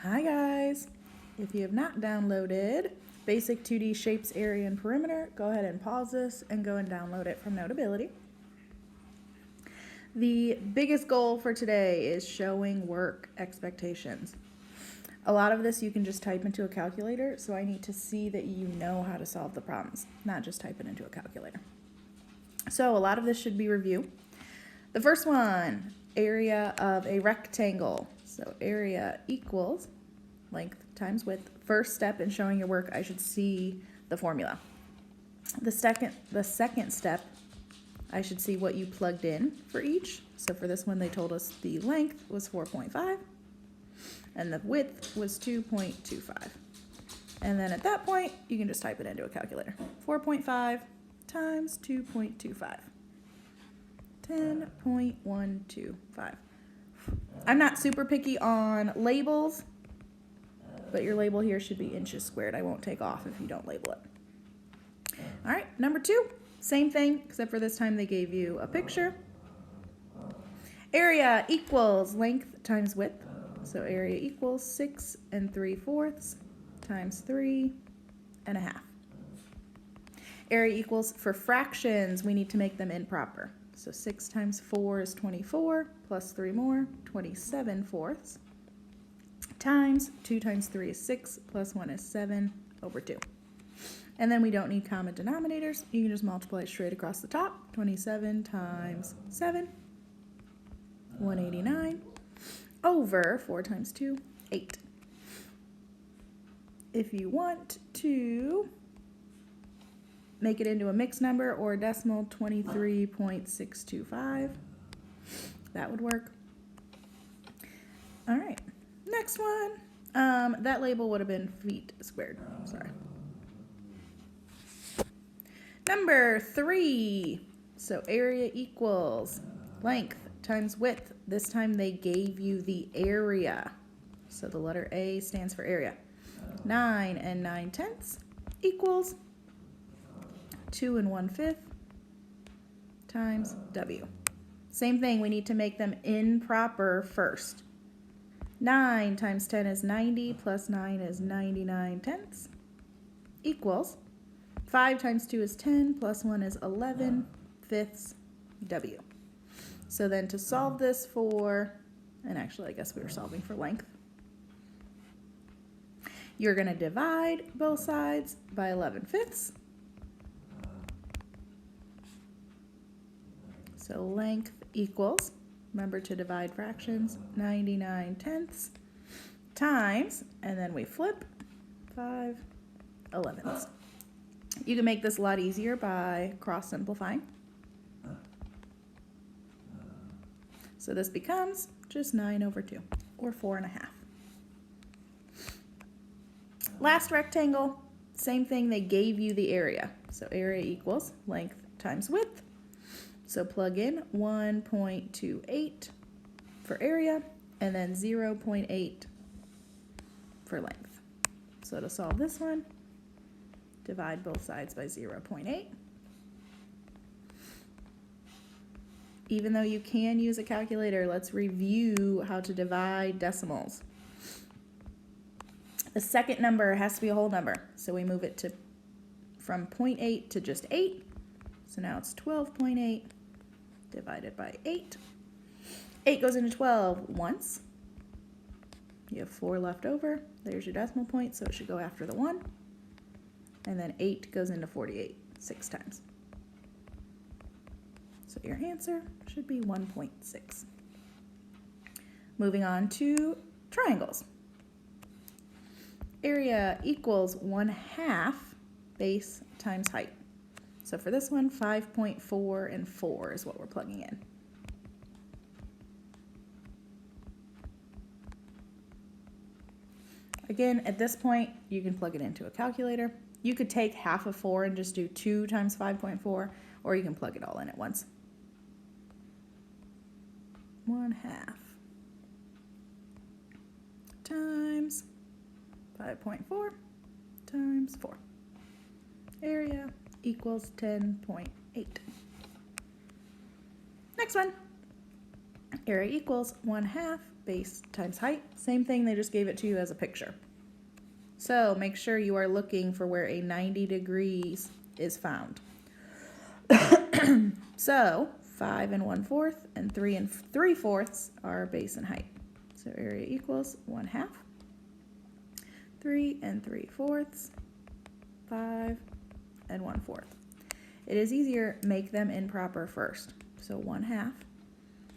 Hi guys! If you have not downloaded Basic 2D Shapes, Area, and Perimeter, go ahead and pause this and go and download it from Notability. The biggest goal for today is showing work expectations. A lot of this you can just type into a calculator, so I need to see that you know how to solve the problems, not just type it into a calculator. So a lot of this should be review. The first one, area of a rectangle. So area equals length times width. First step in showing your work, I should see the formula. The second step, I should see what you plugged in for each. So for this one, they told us the length was 4.5 and the width was 2.25. And then at that point, you can just type it into a calculator. 4.5 times 2.25. 10.125. I'm not super picky on labels, but your label here should be inches squared. I won't take off if you don't label it. All right, number 2, same thing, except for this time they gave you a picture. Area equals length times width. So area equals 6 3/4 times 3.5. Area equals, for fractions, we need to make them improper. So 6 times 4 is 24, plus 3 more, 27/4, times 2 times 3 is 6, plus 1 is 7/2. And then we don't need common denominators. You can just multiply it straight across the top. 27 times 7, 189, over 4 times 2, 8. If you want to make it into a mixed number or a decimal, 23.625. That would work. All right, next one. That label would have been feet squared. Sorry. Number 3. So area equals length times width. This time they gave you the area. So the letter A stands for area. 9 9/10 equals 2 1/5 times W. Same thing, we need to make them improper first. 9 times 10 is 90, plus 9 is 99/10 equals 5 times 2 is 10, plus 1 is 11/5 W. So then to solve this for, and actually I guess we were solving for length, you're going to divide both sides by 11/5. So length equals, remember to divide fractions, 99/10 times, and then we flip 5/11. You can make this a lot easier by cross simplifying. So this becomes just 9/2, or 4.5. Last rectangle, same thing, they gave you the area. So area equals length times width. So plug in 1.28 for area, and then 0.8 for length. So to solve this one, divide both sides by 0.8. Even though you can use a calculator, let's review how to divide decimals. The second number has to be a whole number, so we move it from 0.8 to just 8. So now it's 12.8 divided by 8. 8 goes into 12 once. You have 4 left over. There's your decimal point, so it should go after the 1. And then 8 goes into 48 6 times. So your answer should be 1.6. Moving on to triangles. Area equals 1/2 base times height. So for this one, 5.4 and 4 is what we're plugging in. Again, at this point, you can plug it into a calculator. You could take half of 4 and just do 2 times 5.4, or you can plug it all in at once. 1/2 times 5.4 times 4. Area equals 10.8. Next one. Area equals 1/2 base times height. Same thing, they just gave it to you as a picture. So make sure you are looking for where a 90 degrees is found. So 5 1/4 and 3 3/4 are base and height. So area equals 1/2, 3 3/4, 5 1/4. It is easier, make them improper first. So 1/2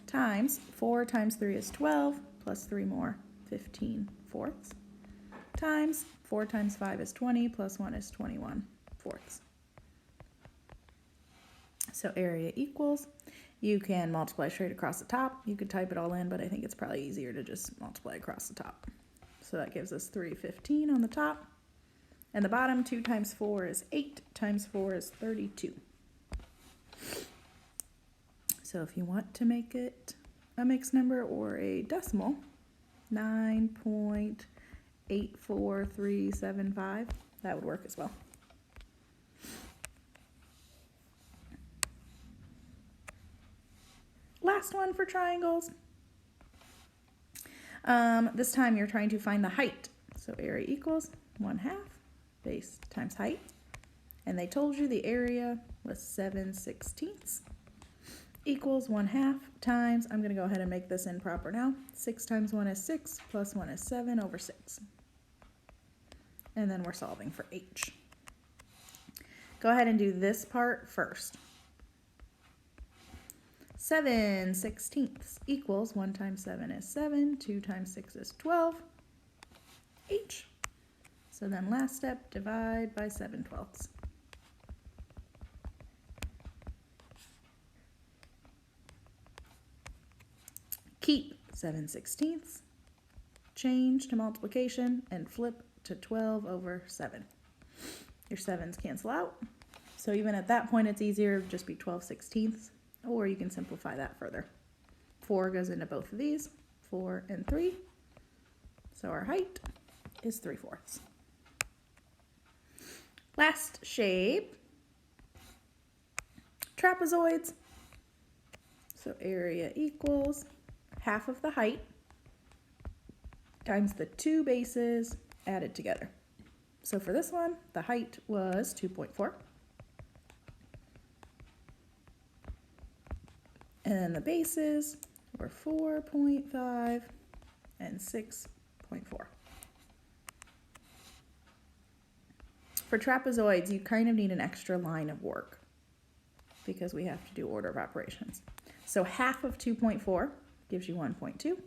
times 4 times 3 is 12, plus 3 more, 15/4, times 4 times 5 is 20, plus 1 is 21/4. So area equals, you can multiply straight across the top. You could type it all in, but I think it's probably easier to just multiply across the top. So that gives us 315 on the top. And the bottom, 2 times 4 is 8, times 4 is 32. So if you want to make it a mixed number or a decimal, 9.84375, that would work as well. Last one for triangles. This time you're trying to find the height. So area equals 1/2 base times height. And they told you the area was 7/16 equals 1/2 times, I'm going to go ahead and make this improper now, 6 times 1 is 6, plus 1 is 7/6. And then we're solving for h. Go ahead and do this part first. 7/16 equals 1 times 7 is 7, 2 times 6 is 12, h. So then last step, divide by 7/12. Keep 7/16, change to multiplication, and flip to 12/7. Your 7's cancel out. So even at that point, it's easier to just be 12/16, or you can simplify that further. 4 goes into both of these, 4 and 3. So our height is 3/4. Last shape, trapezoids. So area equals 1/2 of the height times the 2 bases added together. So for this one, the height was 2.4. And then the bases were 4.5 and 6.4. For trapezoids, you kind of need an extra line of work because we have to do order of operations. So 1/2 of 2.4 gives you 1.2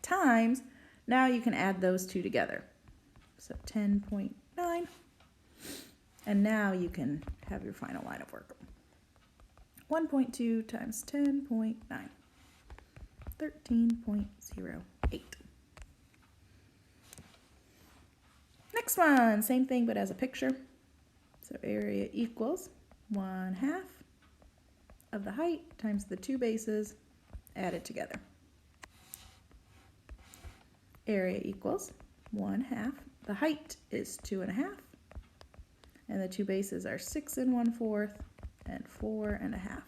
times, now you can add those two together. So 10.9, and now you can have your final line of work. 1.2 times 10.9, 13.08. Next one, same thing but as a picture. So area equals 1/2 of the height times the 2 bases added together. Area equals 1/2. The height is 2.5, and the 2 bases are 6 1/4 and 4.5.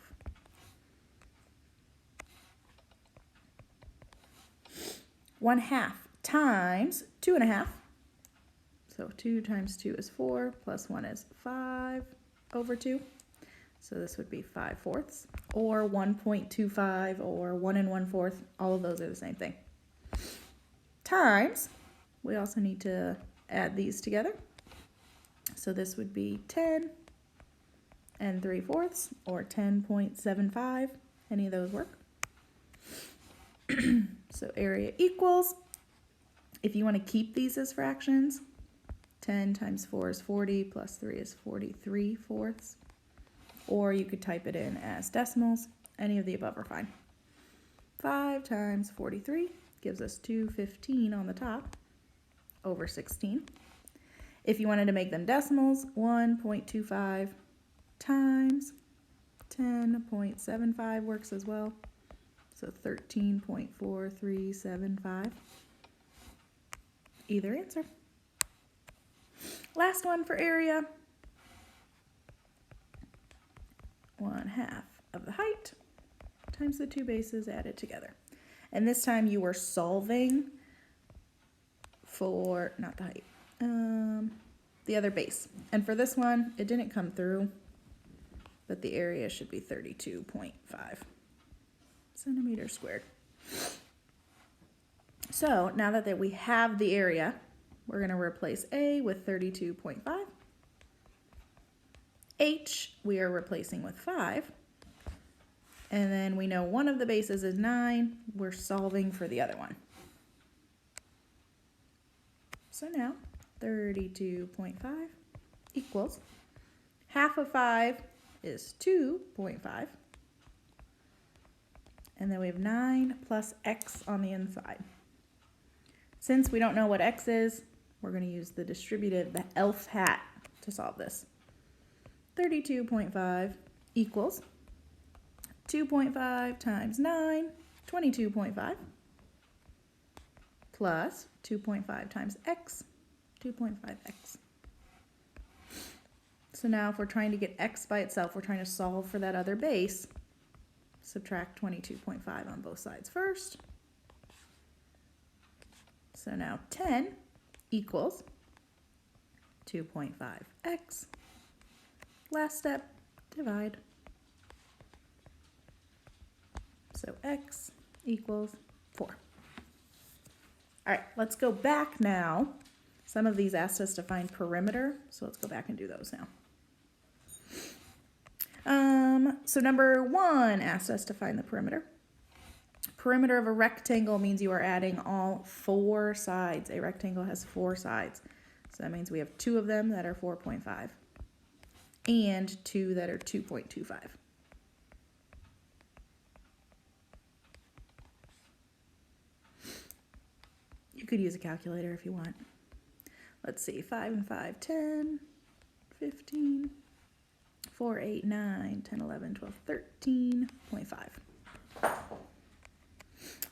One half times 2.5. So 2 times 2 is 4, plus 1 is 5/2. So this would be 5/4, or 1.25, or 1 1/4. All of those are the same thing. Times, we also need to add these together. So this would be 10 3/4, or 10.75. Any of those work? So area equals, if you want to keep these as fractions, 10 times 4 is 40, plus 3 is 43/4. Or you could type it in as decimals. Any of the above are fine. 5 times 43 gives us 215 on the top over 16. If you wanted to make them decimals, 1.25 times 10.75 works as well. So 13.4375. Either answer. Last one for area. 1/2 of the height times the 2 bases added together. And this time you were solving for, not the height, the other base. And for this one, it didn't come through, but the area should be 32.5 centimeters squared. So now that we have the area, we're going to replace A with 32.5. H we are replacing with 5. And then we know one of the bases is 9. We're solving for the other one. So now 32.5 equals half of 5 is 2.5. And then we have 9 plus x on the inside. Since we don't know what x is, we're going to use the distributive, the ELF hat, to solve this. 32.5 equals 2.5 times 9, 22.5, plus 2.5 times x, 2.5x. So now if we're trying to get x by itself, we're trying to solve for that other base, subtract 22.5 on both sides first. So now 10 equals 2.5x. Last step, divide. So x equals 4. All right, let's go back now. Some of these asked us to find perimeter, so let's go back and do those now. So number 1 asked us to find the perimeter. Perimeter of a rectangle means you are adding all 4 sides. A rectangle has 4 sides. So that means we have 2 of them that are 4.5 and 2 that are 2.25. You could use a calculator if you want. Let's see, 5 and 5, 10, 15, 4, 8, 9, 10, 11, 12, 13.5.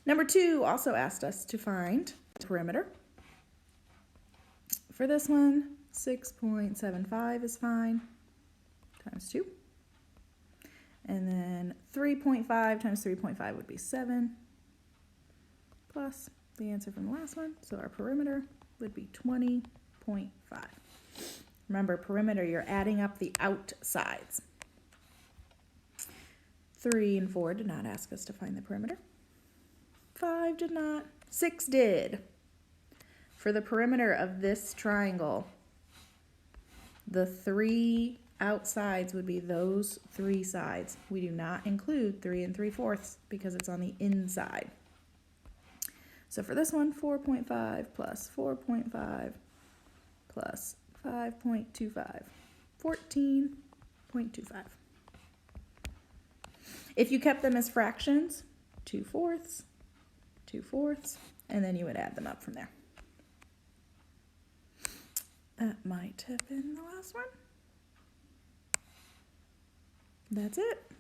Number 2 also asked us to find perimeter. For this one, 6.75 is fine, times 2. And then 3.5 times 3.5 would be 7, plus the answer from the last one. So our perimeter would be 20.5. Remember, perimeter, you're adding up the outsides. 3 and 4 did not ask us to find the perimeter. 5 did not. 6 did. For the perimeter of this triangle, the 3 outsides would be those 3 sides. We do not include 3 3/4 because it's on the inside. So for this one, 4.5 plus 4.5 plus 5.25, 14.25. If you kept them as fractions, 2/4, 2/4, and then you would add them up from there. That might have been the last one. That's it.